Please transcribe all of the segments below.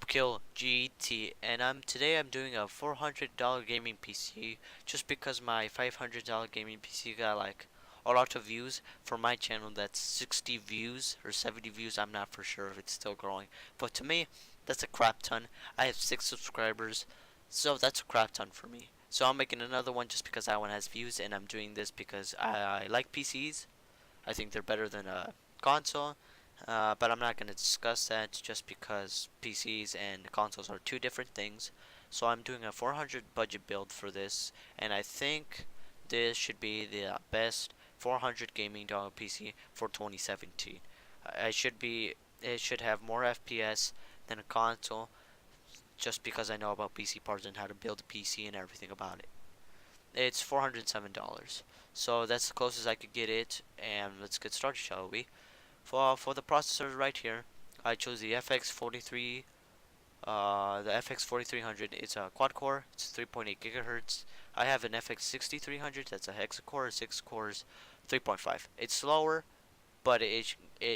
Kill GT, and today I'm doing a $400 gaming PC just because my $500 gaming PC got like a lot of views. For my channel that's 60 views or 70 views. I'm not for sure if it's still growing, but to me that's a crap ton. I have 6 subscribers, so that's a crap ton for me. So I'm making another one just because that one has views, and I'm doing this because I like PCs. I think they're better than a console. But I'm not going to discuss that just because PCs and consoles are two different things. So I'm doing a 400 budget build for this, and I think this should be the best 400 gaming dollar PC for 2017. It should have more FPS than a console, just because I know about PC parts and how to build a PC and everything about it. It's $407, so that's the closest I could get it, and let's get started, shall we? For the processor right here, I chose the FX 4300. It's a quad core. It's 3.8 gigahertz. I have an FX 6300. That's a hexa core, 6 cores, 3.5. It's slower, but it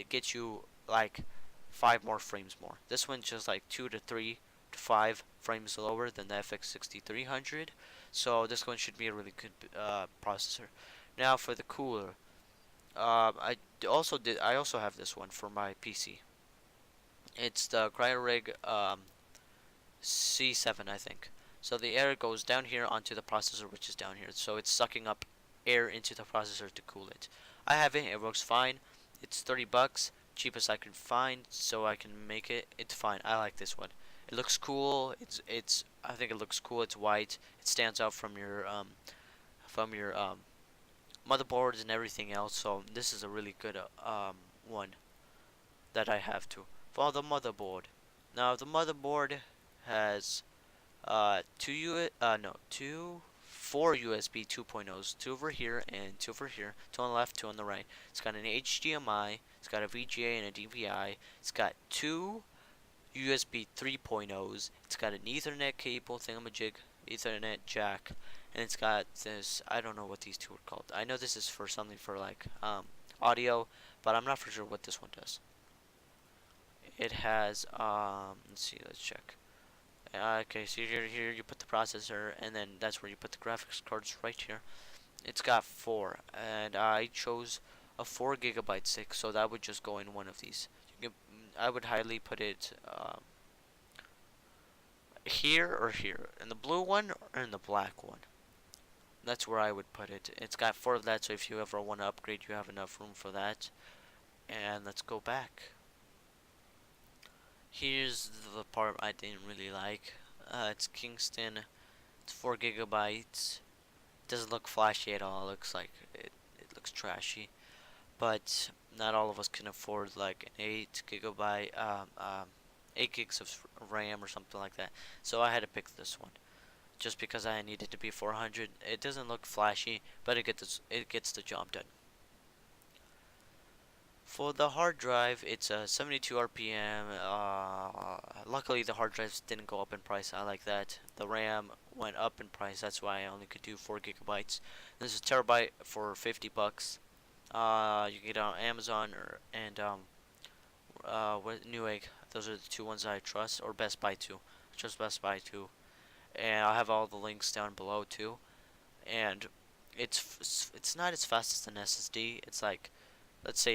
gets you like 5 more frames more. This one's just like 2 to 3 to 5 frames lower than the FX 6300. So this one should be a really good processor. Now for the cooler. I also have this one for my PC. It's the Cryorig C7, I think. So the air goes down here onto the processor, which is down here. So it's sucking up air into the processor to cool it. I have it. It works fine. It's 30 bucks, cheapest I can find, so I can make it. It's fine. I like this one. It looks cool. I think it looks cool. It's white. It stands out from your motherboards and everything else. So this is a really good one that I have to. For the motherboard. Now the motherboard has four USB 2.0s, two over here and two over here, two on the left, two on the right. It's got an HDMI, it's got a VGA and a DVI. It's got two USB 3.0s. It's got an Ethernet cable thingamajig, Ethernet jack, and it's got this. I don't know what these two are called. I know this is for something for like audio, but I'm not for sure what this one does. It has let's see, let's check. Okay, so here you put the processor, and then that's where you put the graphics cards right here. It's got 4, and I chose a 4 GB stick, so that would just go in one of these. I would highly put it here or here, in the blue one or in the black one. That's where I would put it. It's got 4 of that, so if you ever want to upgrade, you have enough room for that. And let's go back. Here's the part I didn't really like. It's Kingston. It's 4 GB. Doesn't look flashy at all. It looks like it looks trashy. But not all of us can afford like an 8 GB, 8 gigs of RAM or something like that. So I had to pick this one, just because I needed to be 400. It doesn't look flashy, but it gets the job done. For the hard drive, it's a 72 RPM. Luckily, the hard drives didn't go up in price. I like that. The RAM went up in price. That's why I only could do 4 GB. This is a terabyte for 50 bucks. You can get it on Amazon and Newegg. Those are the two ones I trust, or Best Buy too. I trust Best Buy too, and I'll have all the links down below too. And it's not as fast as an SSD. It's like, let's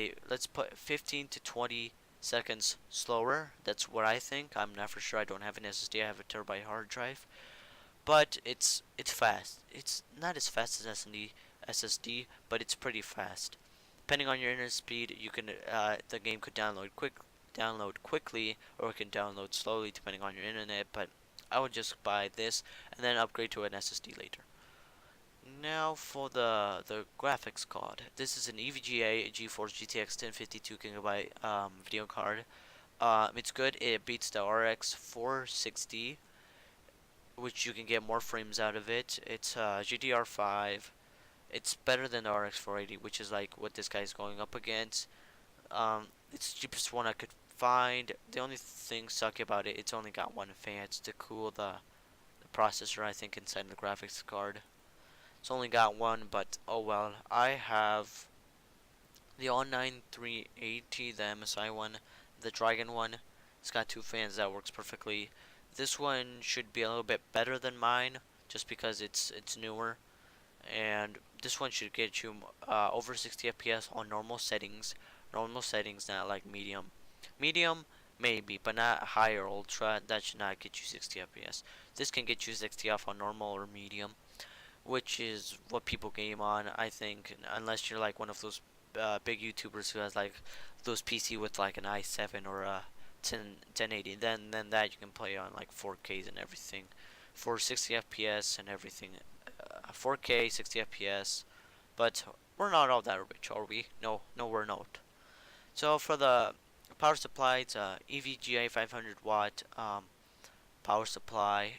put 15 to 20 seconds slower. That's what I think. I'm not for sure. I don't have an SSD. I have a terabyte hard drive, but it's fast. It's not as fast as SSD, but it's pretty fast. Depending on your internet speed, you can the game could download quickly, or it can download slowly depending on your internet. But I would just buy this and then upgrade to an SSD later. Now for the graphics card. This is an EVGA GeForce GTX 1050 2 GB video card. It's good. It beats the RX 460, which you can get more frames out of it. It's GDR5. It's better than the RX 480, which is like what this guy's going up against. It's the cheapest one I could find. The only thing sucky about it, it's only got one fan. It's to cool the processor, I think, inside the graphics card. It's only got one, but oh well. I have the All-9 380, the MSI one, the Dragon one, It's got two fans that works perfectly. This one should be a little bit better than mine, just because it's newer. And this one should get you over 60 FPS on normal settings. Normal settings, not like medium. Medium, maybe, but not high or ultra. That should not get you 60 FPS. This can get you 60 off on normal or medium, which is what people game on, I think, unless you're like one of those big YouTubers who has like those PC with like an i7 or a 1080. Then that you can play on like 4Ks and everything, for 60 FPS and everything, 4K 60 FPS. But we're not all that rich, are we? No, no, we're not. So for the power supply, it's a EVGA 500 watt power supply.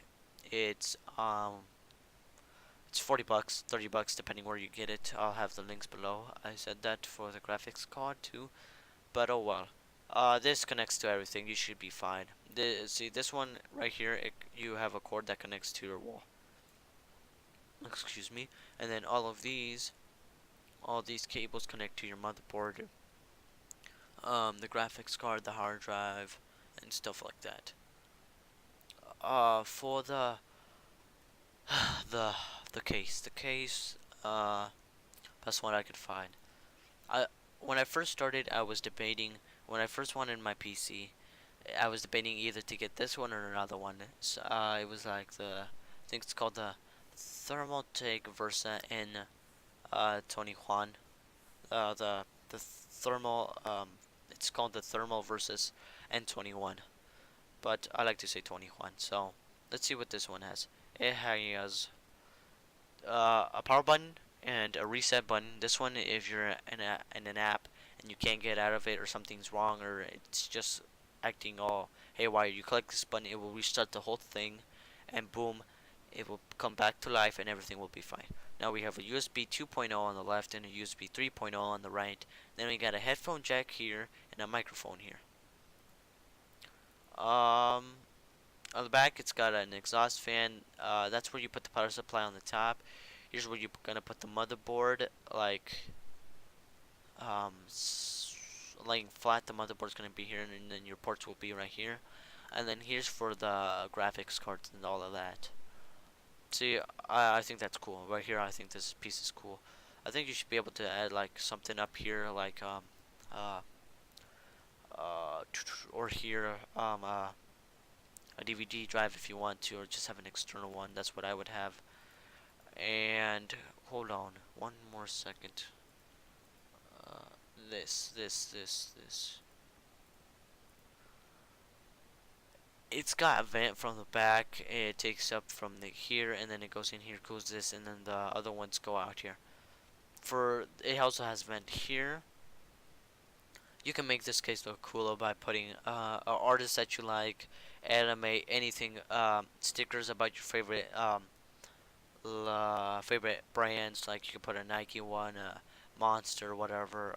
It's um it's 40 bucks, 30 bucks depending where you get it. I'll have the links below. I said that for the graphics card too, but oh well. This connects to everything. You should be fine. See this one right here, you have a cord that connects to your wall. Excuse me. And then all these cables connect to your motherboard, the graphics card, the hard drive, and stuff like that. For the the case, best one I could find. I When I first started, I was debating. When I first wanted my PC, I was debating either to get this one or another one. So, it was like I think it's called the Thermaltake Versa N 21. The thermal it's called the Thermal versus N21, but I like to say 21. So let's see what this one has. It has a power button and a reset button. This one, if you're in an app and you can't get out of it, or something's wrong, or it's just acting all haywire, you click this button, it will restart the whole thing, and boom, it will come back to life and everything will be fine. Now we have a USB 2.0 on the left and a USB 3.0 on the right. Then we got a headphone jack here and a microphone here. On the back, it's got an exhaust fan. That's where you put the power supply on the top. Here's where you're gonna put the motherboard, like laying flat. The motherboard's gonna be here, and then your ports will be right here. And then here's for the graphics cards and all of that. See, I think that's cool. Right here, I think this piece is cool. I think you should be able to add like something up here, like uh, or here, a DVD drive if you want to, or just have an external one. That's what I would have. And hold on, one more second. This. It's got a vent from the back. It takes up from the here, and then it goes in here, goes this, and then the other ones go out here. It also has vent here. You can make this case look cooler by putting an artist that you like, anime, anything, stickers about your favorite favorite brands. Like you can put a Nike one, a Monster, whatever,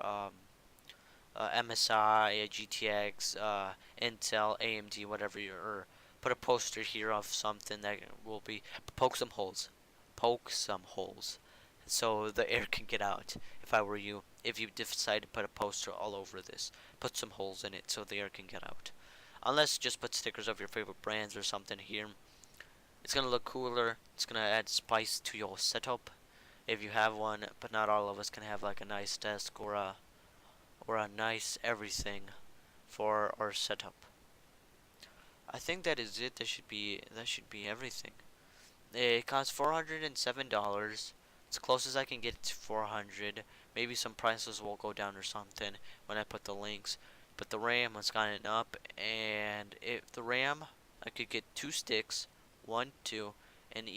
MSI, a GTX, Intel, AMD, whatever. Or put a poster here of something that will be poke some holes, so the air can get out. If I were you, if you decide to put a poster all over this, put some holes in it so the air can get out. Unless just put stickers of your favorite brands or something here. It's gonna look cooler. It's gonna add spice to your setup if you have one. But not all of us can have like a nice desk or a nice everything for our setup. I think that is it. That should be everything. It costs $407. It's close as I can get to 400. Maybe some prices will go down or something when I put the links. But the RAM has gotten up, and if the RAM, I could get two sticks, one, two, and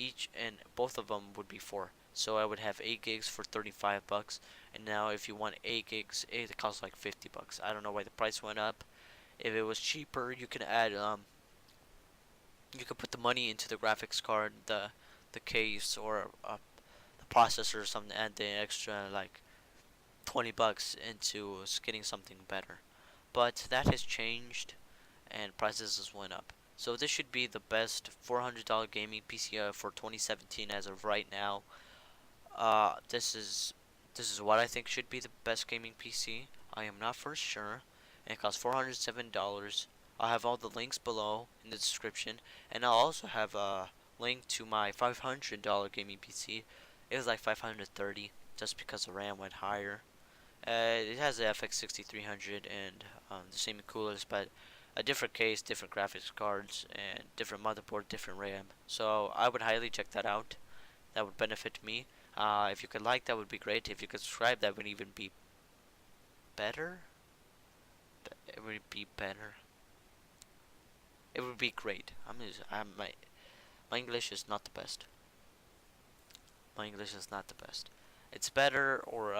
both of them would be 4. So I would have 8 gigs for 35 bucks. And now if you want 8 gigs, it costs like 50 bucks. I don't know why the price went up. If it was cheaper, you can add you could put the money into the graphics card, the case, or the processor or something, add the extra like 20 bucks into getting something better. But that has changed, and prices has went up. So this should be the best $400 gaming PC for 2017 as of right now. This is what I think should be the best gaming PC. I am not for sure. And it costs $407. I'll have all the links below in the description, and I'll also have a link to my $500 gaming PC. It was like 530 just because the RAM went higher. It has the FX 6300 and the same coolers, but a different case, different graphics cards, and different motherboard, different RAM. So I would highly check that out. That would benefit me. If you could like, that would be great. If you could subscribe, that would even be better. It would be better. It would be great. My English is not the best. My English is not the best. It's better, or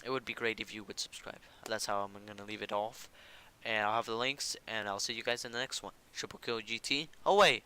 it would be great if you would subscribe. That's how I'm gonna leave it off. And I'll have the links, and I'll see you guys in the next one. Triple Kill GT. Oh wait,